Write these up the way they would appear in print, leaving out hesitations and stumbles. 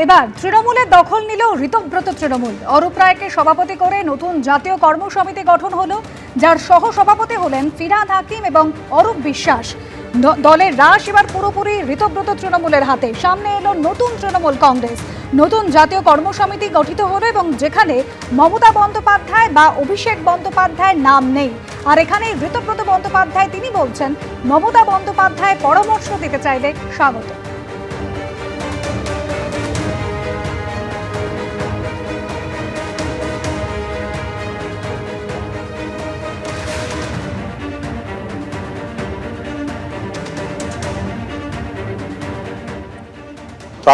এবার তৃণমূলের দখল নিল ঋতব্রত তৃণমূল। অরূপ রায়কে সভাপতি করে নতুন জাতীয় কর্মসমিতি গঠন হলো, যার সহ সভাপতি হলেন ফিরহাদ হাকিম এবং অরূপ বিশ্বাস। দলের রাশ এবার পুরোপুরি ঋতব্রত তৃণমূলের হাতে। সামনে এলো নতুন তৃণমূল কংগ্রেস। নতুন জাতীয় কর্মসমিতি গঠিত হলো এবং যেখানে মমতা বন্দ্যোপাধ্যায় বা অভিষেক বন্দ্যোপাধ্যায়ের নাম নেই। আর এখানে ঋতব্রত বন্দ্যোপাধ্যায় তিনি বলছেন মমতা বন্দ্যোপাধ্যায় পরামর্শ দিতে চাইলে স্বাগত।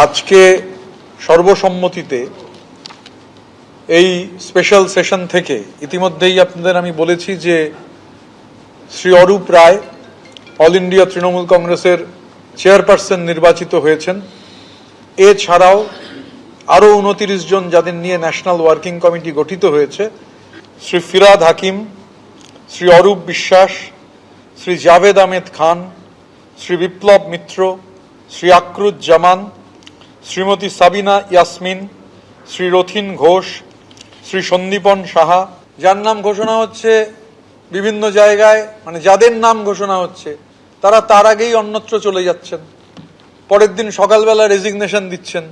আজকে সর্বসম্মতিতে এই স্পেশাল সেশন থেকে ইতিমধ্যেই আপনাদের আমি বলেছি যে শ্রী অরূপ রায় অল ইন্ডিয়া তৃণমূল কংগ্রেসের চেয়ারপারসন নির্বাচিত হয়েছেন। এছাড়াও আরও 29 জন যাদের নিয়ে ন্যাশনাল ওয়ার্কিং কমিটি গঠিত হয়েছে, শ্রী ফিরহাদ হাকিম, শ্রী অরূপ বিশ্বাস, শ্রী জাভেদ আহমেদ খান, শ্রী বিপ্লব মিত্র, শ্রী আকরুজ্জামান, শ্রীমতী সাবিনা ইয়াসমিন, শ্রী রথিন ঘোষ, শ্রী সন্দীপন সাহা। যার নাম ঘোষণা হচ্ছে বিভিন্ন জায়গায়, মানে যাদের নাম ঘোষণা হচ্ছে তারা তার আগেই অন্যত্র চলে যাচ্ছেন, পরের দিন সকালবেলা রেজিগনেশন দিচ্ছেন।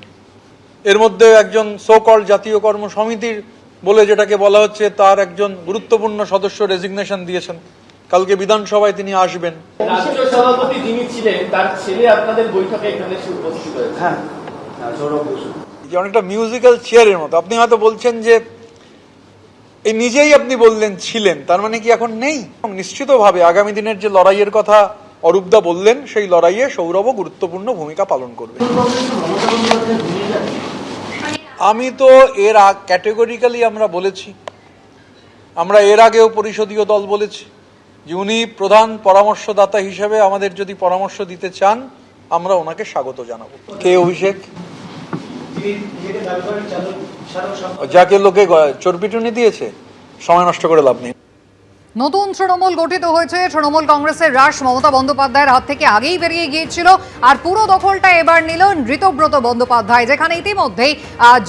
এর মধ্যে একজন সো কল্ড জাতীয় কর্ম সমিতির বলে যেটাকে বলা হচ্ছে তার একজন গুরুত্বপূর্ণ সদস্য রেজিগনেশন দিয়েছেন। কালকে বিধানসভায় তিনি আসবেন। রাষ্ট্রীয় সভাপতি যিনি ছিলেন তার ছেলে আপনাদের বৈঠকে এখানে উপস্থিত হয়েছে। হ্যাঁ, সৌরভ বসু। অনেকটা মিউজিক্যাল চেয়ারের মতো। আপনি হয়তো বলছেন যে এই নিজেই আপনি বললেন ছিলেন, তার মানে কি এখন নেই? নিশ্চিতভাবে আগামী দিনের যে লড়াইয়ের কথা অরূপদা বললেন, সেই লড়াইয়ে সৌরভও গুরুত্বপূর্ণ ভূমিকা পালন করবে। আমি তো এর ক্যাটেগরিক্যালি আমরা বলেছি, আমরা এর আগেও পরিষদীয় দল বলেছি যে উনি প্রধান পরামর্শদাতা হিসেবে আমাদের যদি পরামর্শ দিতে চান আমরা ওনাকে স্বাগত জানাবো। কে অভিষেক? যাকে লোকে চর্পিটুনি দিয়েছে, সময় নষ্ট করে লাভ নেই। নতুন তৃণমূল গঠিত হয়েছে। তৃণমূল কংগ্রেসের রাশ মমতা বন্দ্যোপাধ্যায়ের হাত থেকে আগেই বেরিয়ে গিয়েছিল, আর পুরো দখলটা এবার নিল ঋতব্রত বন্দ্যোপাধ্যায়, যেখানে ইতিমধ্যেই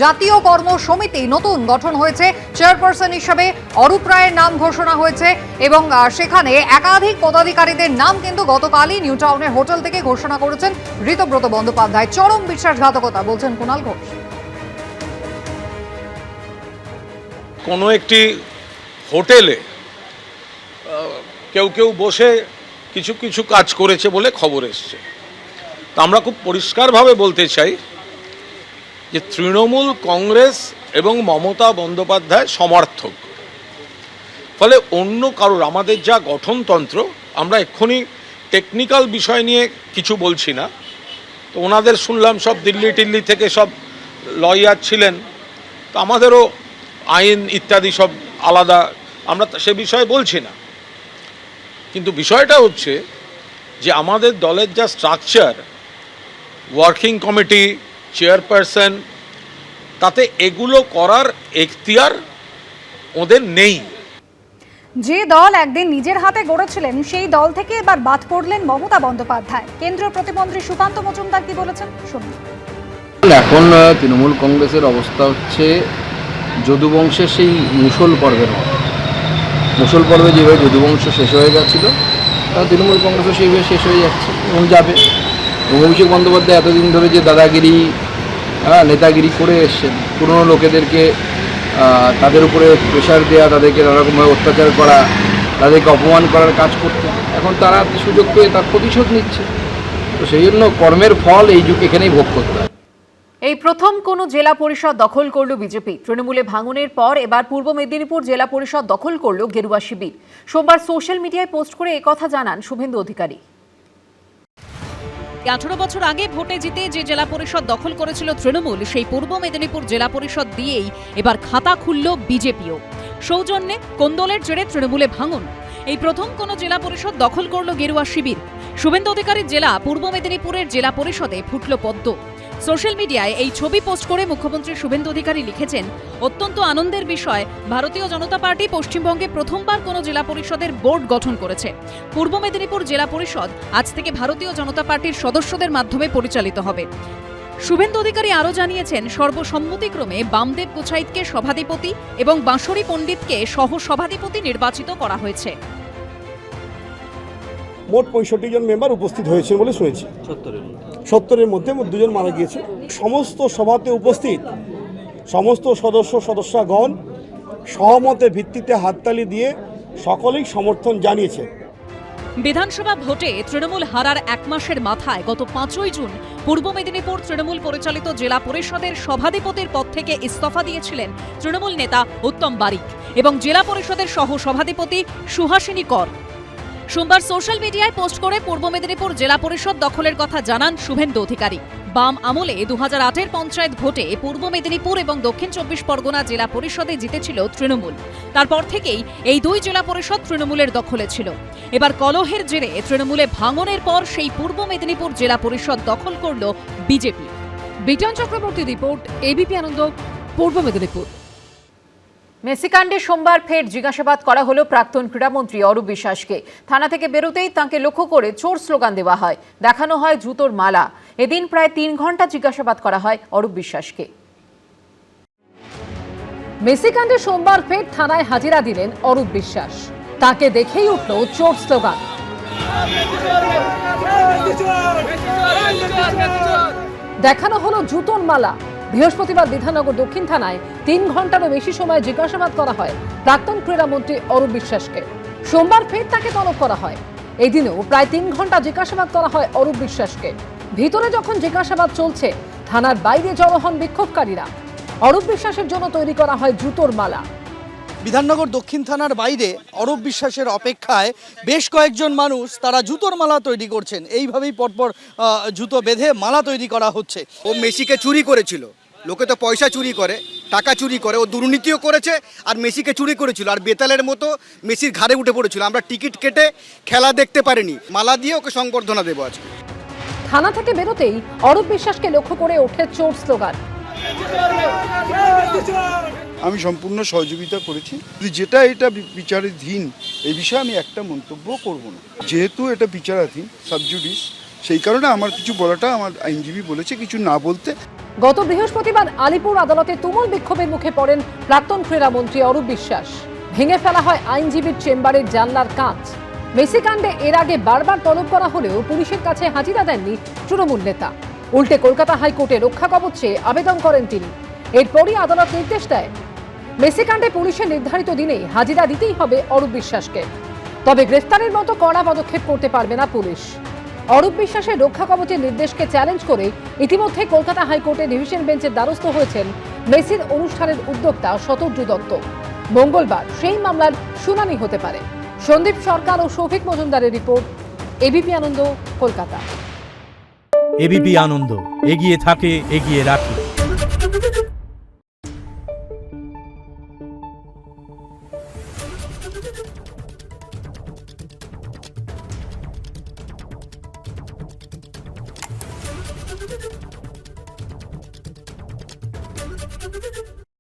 জাতীয় কর্ম সমিতি নতুন গঠন হয়েছে। চেয়ারপারসন হিসেবে অরূপ রায়ের নাম ঘোষণা হয়েছে এবং সেখানে একাধিক পদাধিকারীদের নাম কিন্তু গতকালই নিউ টাউনের হোটেল থেকে ঘোষণা করেছেন ঋতব্রত বন্দ্যোপাধ্যায়। চরম বিশ্বাসঘাতকতা বলছেন কুণাল ঘোষ। কোনো একটি হোটেলে কেউ কেউ বসে কিছু কিছু কাজ করেছে বলে খবর এসছে। তা আমরা খুব পরিষ্কারভাবে বলতে চাই যে তৃণমূল কংগ্রেস এবং মমতা বন্দ্যোপাধ্যায় সমর্থক, ফলে অন্য কারোর আমাদের যা গঠনতন্ত্র, আমরা এক্ষুনি টেকনিক্যাল বিষয় নিয়ে কিছু বলছি না। তো ওনাদের শুনলাম সব দিল্লি থেকে সব লয়ার ছিলেন, তো আমাদেরও আইন ইত্যাদি সব আলাদা, আমরা সে বিষয়ে বলছি না। কিন্তু বিষয়টা হচ্ছে যে আমাদের দলের যা স্ট্রাকচার, ওয়ার্কিং কমিটি, চেয়ারপারসন, তাতে এগুলো করার এখতিয়ার ওদের নেই। যে দল একদিন নিজের হাতে গড়েছিলেন সেই দল থেকে এবার বাদ পড়লেন মমতা বন্দ্যোপাধ্যায়। কেন্দ্রীয় প্রতিমন্ত্রী সুকান্ত মজুমদার কি বলেছেন শুনুন। এখন তৃণমূল কংগ্রেসের অবস্থা হচ্ছে যদুবংশের সেই মুসল পর্বের মতো। মুসল পর্বে যেভাবে যদুবংশ শেষ হয়ে গেছিল, তৃণমূল কংগ্রেসও সেইভাবে শেষ হয়ে যাচ্ছে এবং যাবে। অভিষেক বন্দ্যোপাধ্যায় এতদিন ধরে যে দাদাগিরি নেতাগিরি করে এসছেন, পুরনো লোকেদেরকে তাদের উপরে প্রেশার দেওয়া, তাদেরকে নানারকমভাবে অত্যাচার করা, তাদেরকে অপমান করার কাজ করতেন, এখন তারা সুযোগ পেয়ে তার প্রতিশোধ নিচ্ছে। তো সেই জন্য কর্মের ফল এই যুগ এখানেই ভোগ করতে হয়। এই প্রথম কোনো জেলা পরিষদ দখল করল বিজেপি। তৃণমূলে ভাঙনের পর এবার পূর্ব মেদিনীপুর জেলা পরিষদ দখল করল গেরুয়া শিবির। সোমবার সোশ্যাল মিডিয়ায় পোস্ট করে একথা জানান শুভেন্দু অধিকারী। 18 বছর আগে ভোটে জিতে যে জেলা পরিষদ দখল করেছিল তৃণমূল, সেই পূর্ব মেদিনীপুর জেলা পরিষদ দিয়েই এবার খাতা খুলল বিজেপিও। সৌজন্যে কোন্দলের জেরে তৃণমূলে ভাঙন। এই প্রথম কোনো জেলা পরিষদ দখল করল গেরুয়া শিবির। শুভেন্দু অধিকারীর জেলা পূর্ব মেদিনীপুরের জেলা পরিষদে ফুটল পদ্ম। সোশ্যাল মিডিয়ায় এই ছবি পোস্ট করে মুখ্যমন্ত্রী শুভেন্দু অধিকারী লিখেছেন, অত্যন্ত আনন্দের বিষয়, ভারতীয় জনতা পার্টি পশ্চিমবঙ্গে প্রথমবার কোনো জেলা পরিষদের বোর্ড গঠন করেছে। পূর্ব মেদিনীপুর জেলা পরিষদ আজ থেকে ভারতীয় জনতা পার্টির সদস্যদের মাধ্যমে পরিচালিত হবে। শুভেন্দু অধিকারী আরও জানিয়েছেন, সর্বসম্মতিক্রমে বামদেব গোছাইতকে সভাধিপতি এবং বাঁশরী পণ্ডিতকে সহ সভাধিপতি নির্বাচিত করা হয়েছে। মোট 65 জন মেম্বার উপস্থিত হয়েছে বলে শুনেছি। 70-এর মধ্যে 2 জন মারা গিয়েছে। সমস্ত সভাতে উপস্থিত সমস্ত সদস্যগণ সহমতের ভিত্তিতে হাততালি দিয়ে সকলেই সমর্থন জানিয়েছে। বিধানসভা ভোটে তৃণমূল হারার 1 মাসের মাথায় গত 5ই জুন পূর্ব মেদিনীপুর তৃণমূল পরিচালিত জেলা পরিষদের সভাধিপতির পদ থেকে ইস্তফা দিয়েছিলেন তৃণমূল নেতা উত্তম বারিক এবং জেলা পরিষদের সহ সভাধিপতি সুহাসিনী কর। সোমবার সোশ্যাল মিডিয়ায় পোস্ট করে পূর্ব মেদিনীপুর জেলা পরিষদ দখলের কথা জানান শুভেন্দু অধিকারী। বাম আমলে 2008-এর পঞ্চায়েত ভোটে পূর্ব মেদিনীপুর এবং দক্ষিণ 24 পরগনা জেলা পরিষদে জিতেছিল তৃণমূল। তারপর থেকেই এই 2 জেলা পরিষদ তৃণমূলের দখলে ছিল। এবার কলহের জেরে তৃণমূলে ভাঙনের পর সেই পূর্ব মেদিনীপুর জেলা পরিষদ দখল করল BJP. Biton Chakraborty report, ABP Ananda, Purba Medinipur. মেসিকাণ্ডে সোমবার ফের জিজ্ঞাসাবাদ করা হলো প্রাক্তন ক্রীড়ামন্ত্রী অরূপ বিশ্বাসকে। থানা থেকে বেরোতেই তাঁকে লক্ষ্য করে চোর স্লোগান দেওয়া হয়, দেখানো হয় জুতোর মালা। এদিন প্রায় 3 ঘন্টা জিজ্ঞাসাবাদ করা হয় অরূপ বিশ্বাসকে। মেসিকাণ্ডে সোমবার ফের থানায় হাজিরা দিলেন অরূপ বিশ্বাস। তাকে দেখেই উঠল চোর স্লোগান। দেখানো হলো জুতোর মালা। বৃহস্পতিবার বিধাননগর দক্ষিণ থানায় 3 ঘন্টারও বেশি সময় জিজ্ঞাসাবাদ করা হয় প্রাক্তন ক্রীড়ামন্ত্রী অরূপ বিশ্বাসকে। সোমবার ফের তাকে তলব করা হয়। এদিনও প্রায় 3 ঘন্টা জিজ্ঞাসাবাদ করা হয় অরূপ বিশ্বাসকে। ভিতরে যখন জিজ্ঞাসাবাদ চলছে, থানার বাইরে জড়ো হন বিক্ষোভকারীরা। অরূপ বিশ্বাসের জন্য তৈরি করা হয় জুতোর মালা। বিধাননগর দক্ষিণ থানার বাইরে অরূপ বিশ্বাসের অপেক্ষায় বেশ কয়েকজন মানুষ তারা জুতোর মালা তৈরি করছেন। এইভাবেই পরপর জুতো বেঁধে মালা তৈরি করা হচ্ছে। ও মেসিকে চুরি করেছিল, লোকে তো পয়সা চুরি করে, টাকা চুরি করে, ও দুর্নীতিও করেছে আর মেসিকে চুরি করেছিল, আর বেতালের মতো মেসির ঘাড়ে উঠে পড়েছিল। আমরা টিকিট কেটে খেলা দেখতে পারিনি, মালা দিয়ে ওকে সংবর্ধনা দেবো আজকে। থানা থেকে বেরোতেই অরূপ বিশ্বাসকে লক্ষ্য করে ওঠে চোর স্লোগান। আমি সম্পূর্ণ সহযোগিতা করেছি। যেটা এটা বিচারাধীন, এই বিষয়ে আমি একটা মন্তব্য করব না। যেহেতু এটা বিচারাধীন, সাবজুডিস, সেই কারণে আমার কিছু বলাটা, আমার আইনজীবী বলেছে কিছু না বলতে। গত বৃহস্পতিবার আলিপুর আদালতে তুমুল বিক্ষোভের মুখে পড়েন প্রাক্তন ক্রীড়ামন্ত্রী অরূপ বিশ্বাস। ভেঙে ফেলা হয় আইনজীবীর চেম্বারের জানলার কাঁচ। মেসিকাণ্ডে এর আগে বারবার তলব করা হলেও পুলিশের কাছে হাজিরা দেননি তৃণমূল নেতা। উল্টে কলকাতা হাইকোর্টে রক্ষা কবচ চেয়ে আবেদন করেন তিনি। এরপরই আদালত নির্দেশ দেয়, মেসিকাণ্ডে পুলিশের নির্ধারিত দিনেই হাজিরা দিতেই হবে অরূপ বিশ্বাসকে। তবে গ্রেফতারের মতো কড়া পদক্ষেপ করতে পারবে না পুলিশ। অরূপ বিশ্বাসের রক্ষা কবচের নির্দেশকে চ্যালেঞ্জ করে ইতিমধ্যে কলকাতা হাইকোর্টে ডিভিশন বেঞ্চের দ্বারস্থ হয়েছেন মেসির অনুষ্ঠানের উদ্যোক্তা শতদ্রু দত্ত। মঙ্গলবার সেই মামলার শুনানি হতে পারে। সন্দীপ সরকার ও শৌভিক মজুমদারের রিপোর্ট, এবিপি আনন্দ, কলকাতা। এবিপি আনন্দ, এগিয়ে থাকে, এগিয়ে রাখে।